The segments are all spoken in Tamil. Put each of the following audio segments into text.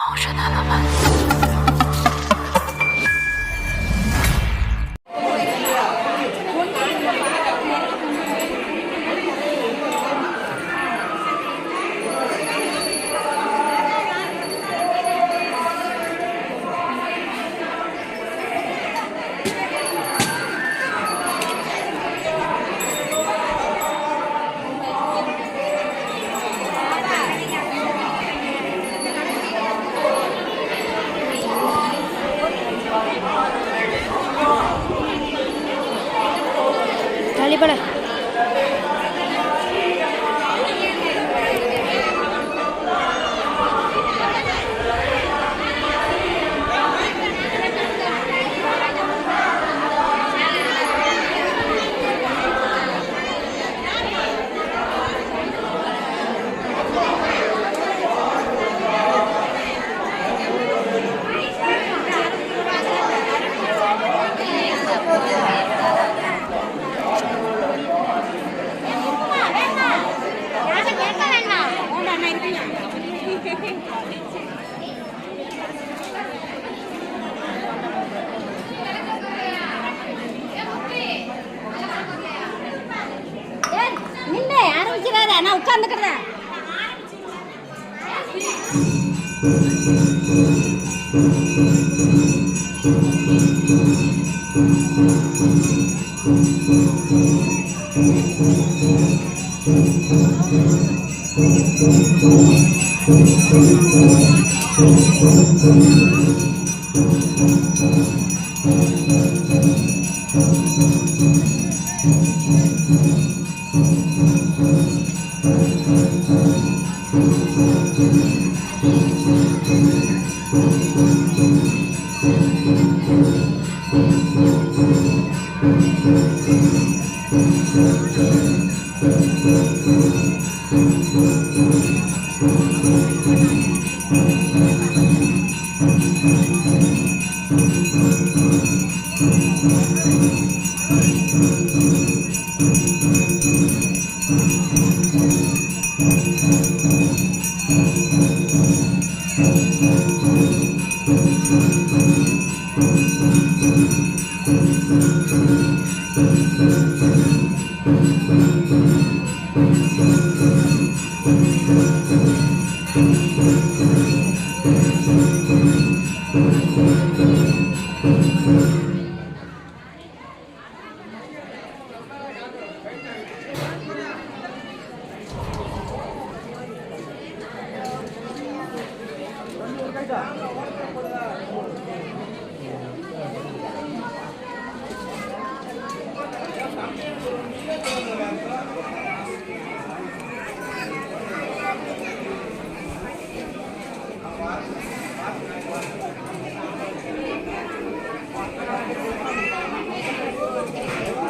我是娜娜们。தள்ளிப்பட நின்று ஆரம்பிக்கிறாரு நான் உட்கார்ந்துக்கிறேன்.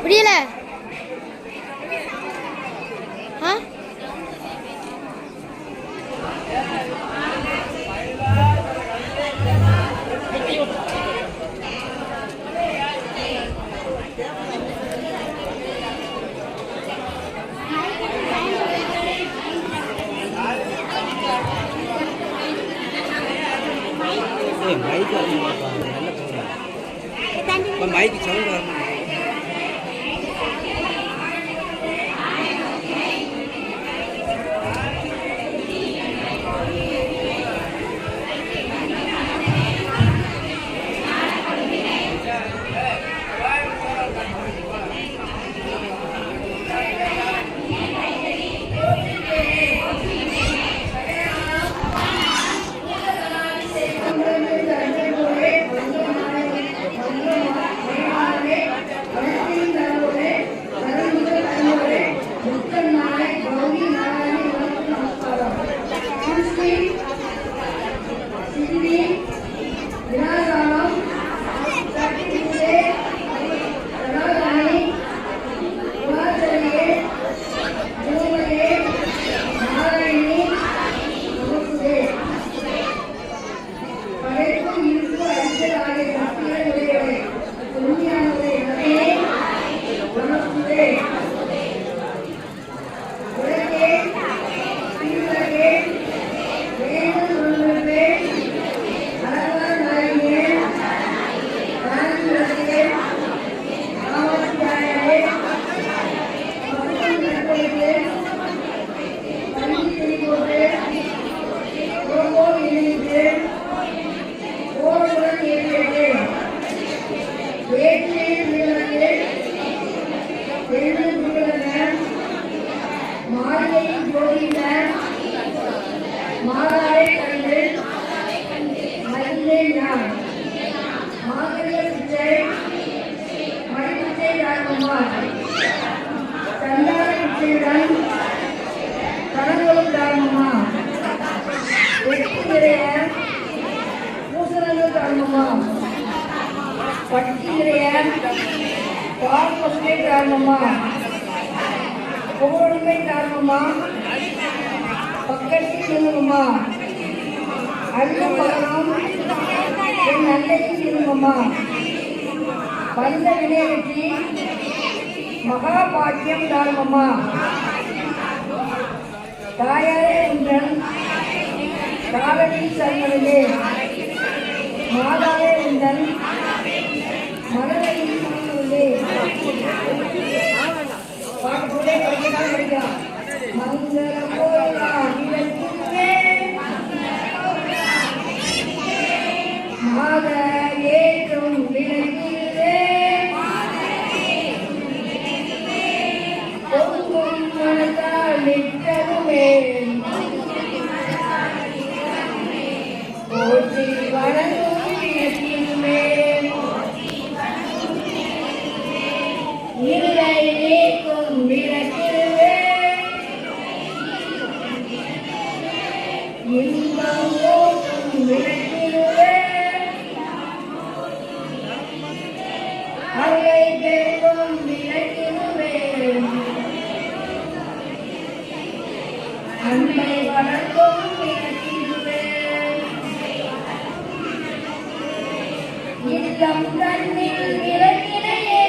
புரியல ஆ மைக்கு சவுண்ட் வரணும். தாரணமா பட்டியலைய பார்ப்பதே காரணமா புகழுமை காரணமா பக்கத்தில் இருங்கம்மா அன்பு மகனும் என் அன்னையும் இருங்கம்மா வந்த வினையற்றி மகாபாக்கியம் தாரணமா தாயாரே உங்கள் காலடி சரணே மாதாவே உங்கள் மனதையில் சரணே பாட்டுக்குள்ளே படிக்கலாம் படிக்கலாம் மங்கள கோயிலா விளக்கிலே மாத ஏற்றும் விளக்கிலே பொங்கும் மனதால் நிற்றதுமே போற்றி வளரும் விளக்கிலுமே இருளை நீக்கும் விளக்கிலுமே இன்பம் ஓட்டும் விளக்கிலுமே அருளை பெருக்கும் விளக்கிலுமே அன்பை வளர்க்கும் விளக்கிலுமே இல்லம் தன்னில் விளக்கினையே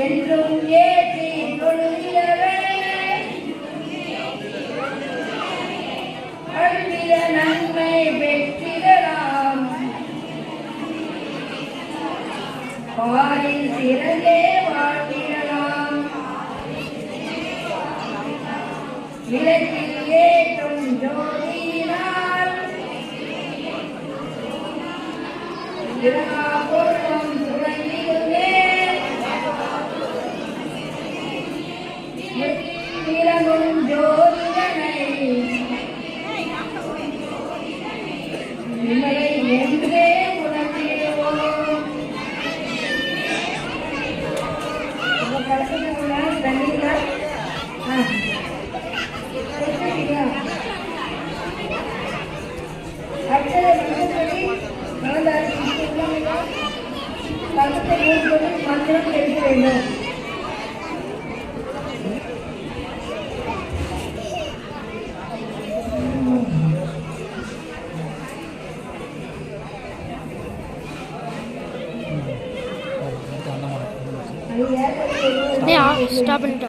என்றும் ஏற்றி தொழுகிறவே அன்பிய நன்மை பெற்றிடலாம் பாரில் சிறந்தே வாழ்ந்திடலாம் விளக்கில் ஏற்றும் ஜோதியினால் எல்லா பொருளும் துறங்கிடுமே விளங்கும் ஜோதிடனை விமலை என்றே உணர்ந்திடுவோம். கலந்துள்ள தண்ணீர் அடுத்தது கலத்தை மூன்று மந்திரம் தெரிவிக்க வேண்டும். ஸ்டாப் பண்ணிட்டோம்.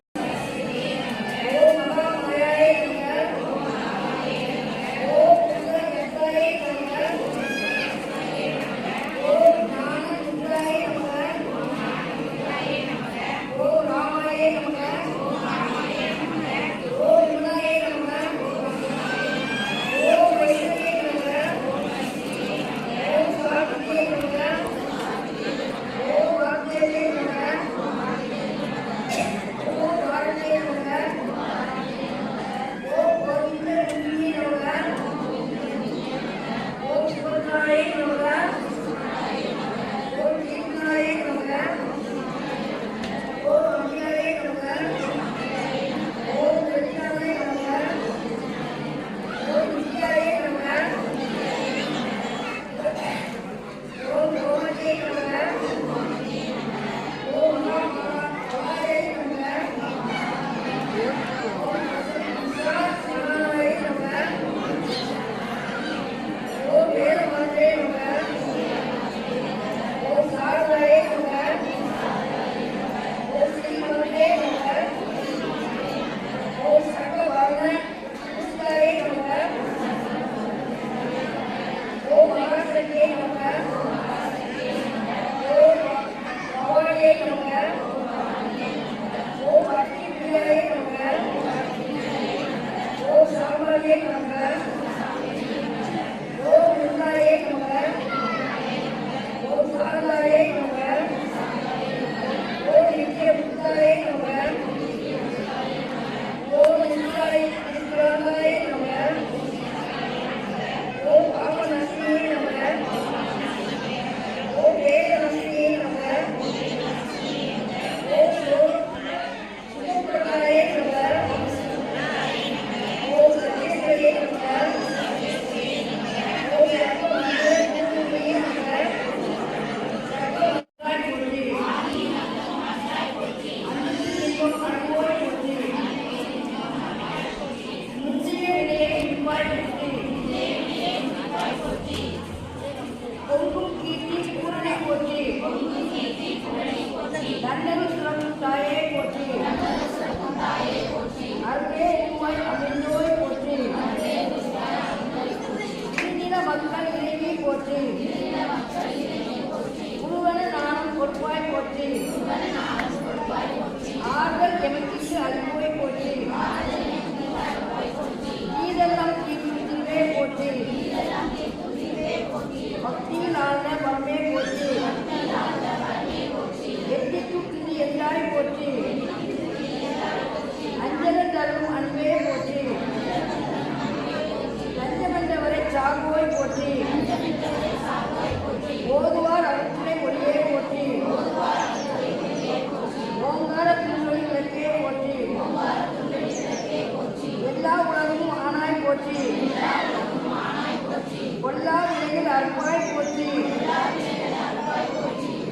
அற்பாய் போற்றி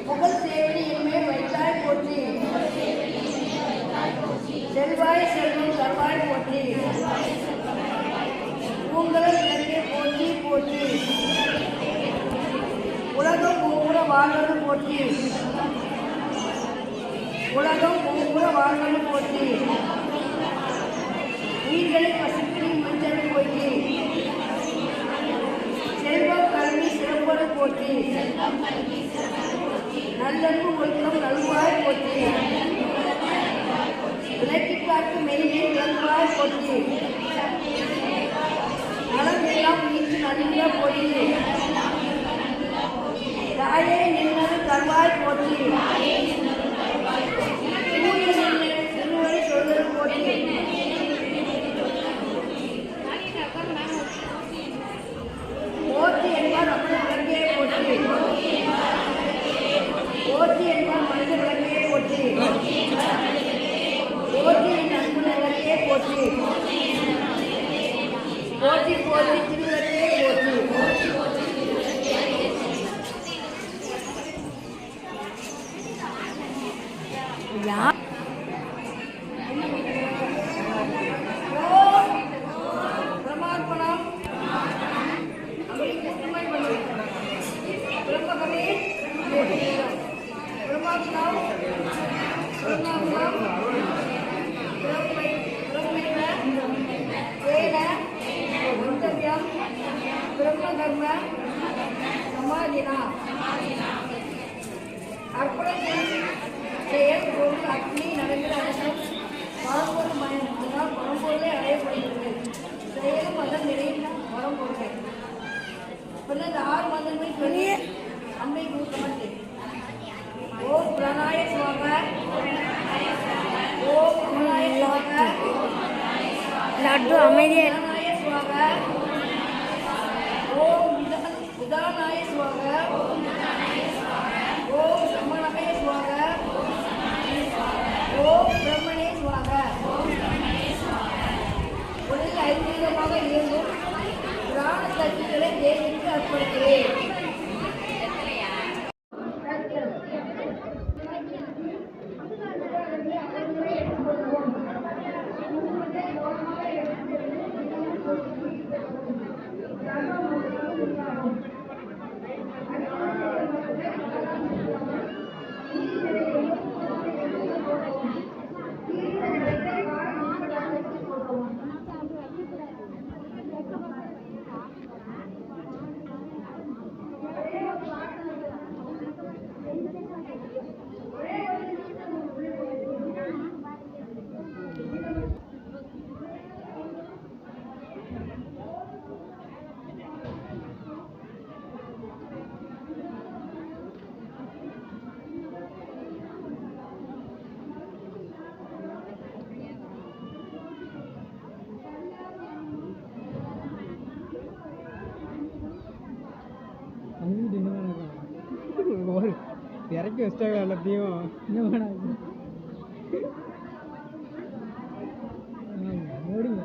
புகழ் சேவடி என்மேல் வைத்தாய் போற்றி செல்வாய் செல்வம் தருவாய் போற்றி பூங்கலர் விளக்கே போற்றி போற்றி உலகம் பூங்குற வாழ்வது போற்றி உலகம் பூங்குற வாழ்வது போற்றி உயிர்களை பசுக்களி மஞ்சள் போற்றி செல்வம் கல்வி சிறப்பது போற்றி நல்லன்பு ஒழுக்கம் நல்வாய் போற்றி விளக்கி காட்டு மெய்யை நல்வாய் போற்றி நலம் எல்லாம் நீச்சு நன்க போற்றி தாயே நின்னது தருவாய் போற்றி திருவரை சொல்வது போற்றி போற்றி என்பார் அம்மன் விளக்கே போற்றி போற்றி என்பார் மனித விளக்கே போற்றி போற்றி என் அன்பு விளக்கே போற்றி போற்றி போற்றி திருவிளக்கே போற்றி யார் பிரமார்ப்பணம் பிரம்மகமே பிரமார்ப்பணம் பிரம்மகர்ம சமாதினா அர்ப்பணம் செயல் பொருள் அக்னி நடக்கிற அடக்கம் பரம்பொருள் மயத்தினால் பரம்பொருளை அடையப்படுகிறது செயலும் அதன் நிலையில் பரம்பொருள் பின்னர் இந்த 6 மதங்கள் சொல்லி அம்மை கூட்டமட்டு ஓம் பிரணாய சுவாக ஓம் அமலாய சுவாக லட்டு அமைதியா பிரணாய சுவாக ஓம் விதானாய சுவாக ஓம் சமணாய சுவாக ஓம் பிரம்மணே சுவாக உடலில் ஐந்தீகமாக இயங்கும் பிராண சக்திகளை தேவிக்கு அர்ப்பணிக்கிறேன். இறக்கி வச்சிட்டாங்க எல்லாத்தையும் என்ன வேணாம் ஓடிங்க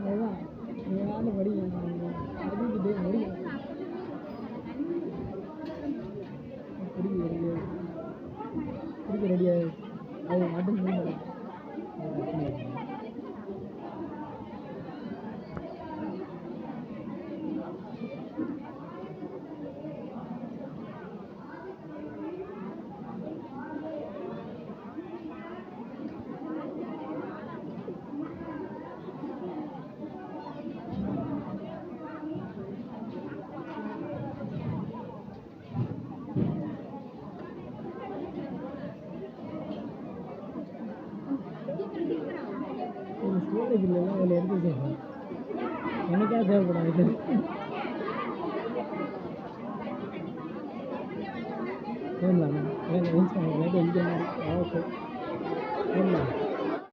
அதுதான் ஏதாவது படிங்க அறிஞ்சிட்டு முடியும் பிடிக்க ரெடியாது அது மட்டும் முடியும் ஸ்டோரேஜ் இல்லைன்னா அதில் எடுத்து வச்சுருக்கேன் எனக்கா தேவைப்படாது போடலாம் லைட் எங்கே ஓகே போடலாம்